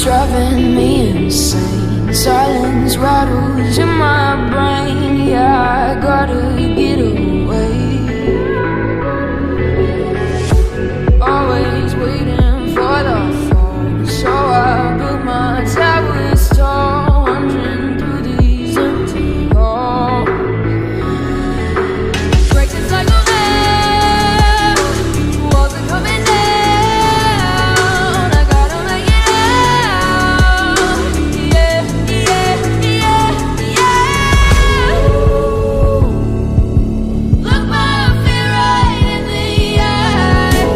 driving me insane. Silence rattles in my brain. Yeah, I gotta get away. Always waiting for the phone, so I built my towers tall, wandering through these empty halls. Breaks the cycle now, walls are coming down. I gotta make it out. Yeah, yeah, yeah, yeah. Look my fear right in the eye.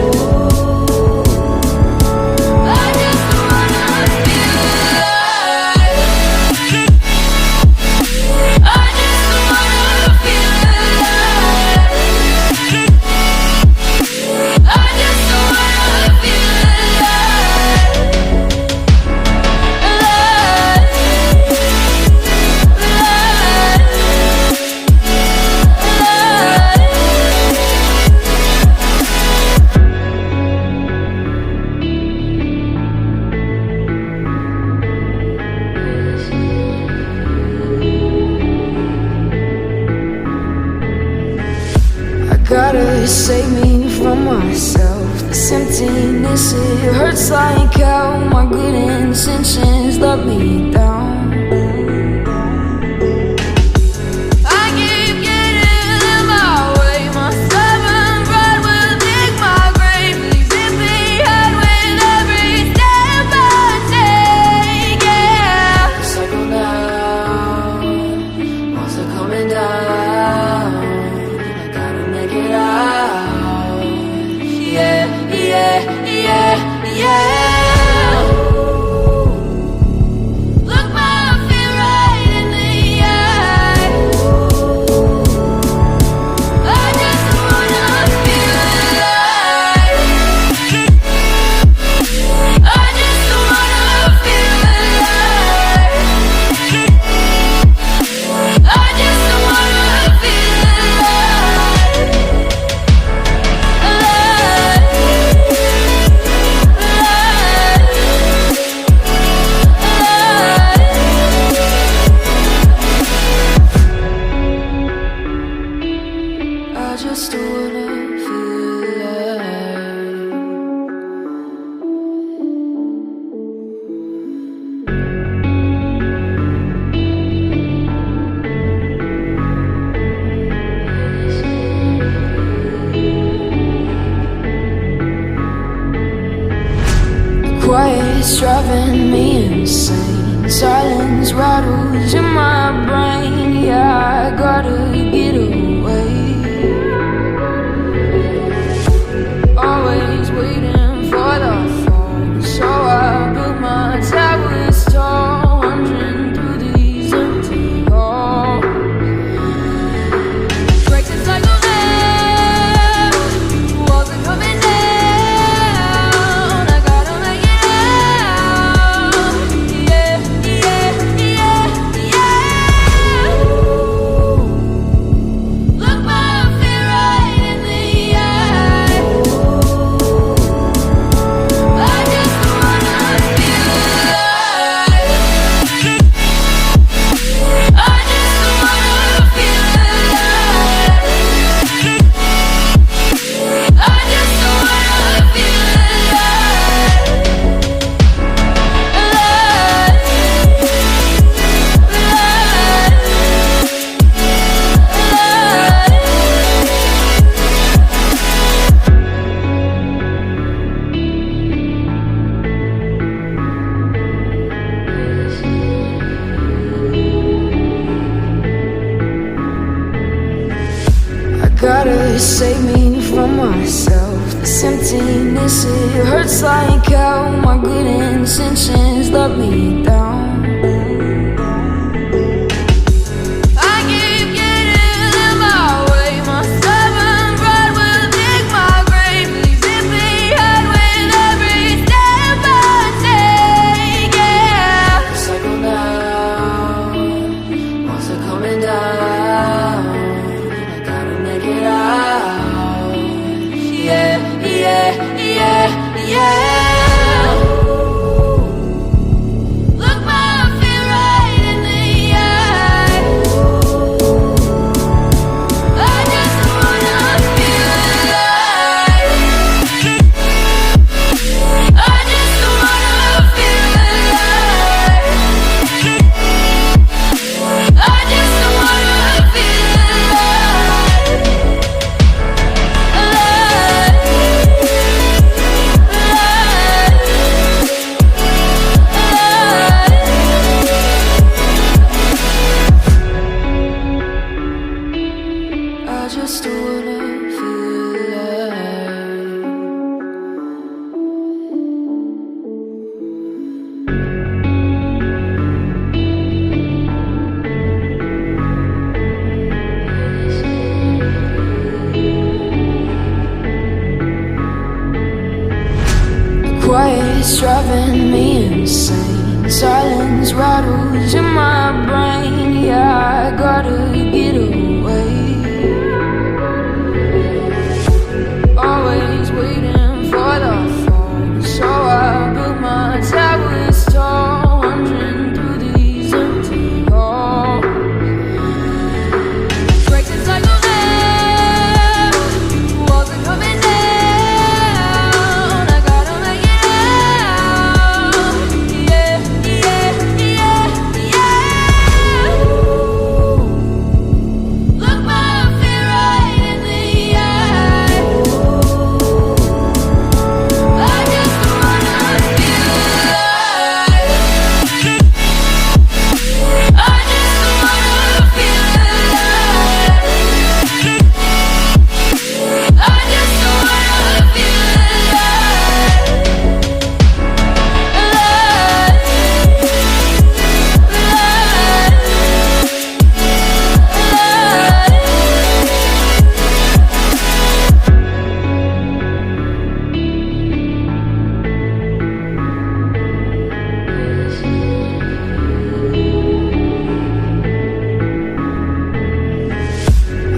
I just wanna feel alive. I just wanna feel alive. I just wanna feel I gotta save me from myself. This emptiness, it hurts like hell. My good intentions let me down. I keep getting in my way. My stubborn pride will dig my grave. Leave it behind with every step I take. Yeah, cycle down, walls are coming down. I gotta make it out. Yeah, yeah, yeah, yeah. Look my fear right in the eye. I just wanna feel alive. I just wanna feel alive. I just wanna feel alive. I just wanna feel alive. Quiet's driving me insane. Silence rattles in my brain. Yeah, I gotta get away. Always waiting for the phone, so I built my towers tall, wandering through these empty halls. Breaks the cycle now, walls are coming down. I gotta make it out. Yeah, yeah, yeah, yeah. Look my fear right in the eye. I just wanna feel alive. I just wanna feel alive. I just wanna feel I gotta save me from myself. This emptiness, it hurts like hell. My good intentions let me down. I keep getting in my way. My stubborn pride will dig my grave. Leave it behind with every step I take. Yeah, cycle down, walls are coming down. I gotta make it out. Yeah, yeah, yeah, yeah. driving me insane. Silence rattles in my brain. Yeah, I gotta get away. Always waiting for the phone, so I built my towers tall, wandering through these empty halls. Breaking cycle now, walls are coming down. I gotta make it out. Yeah, yeah, yeah, yeah. Look my fear right in the eye. I just wanna feel alive. I just wanna feel alive. I just wanna feel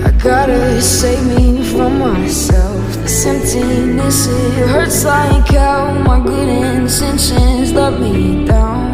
I gotta save me from myself. This emptiness, it hurts like hell. My good intentions let me down.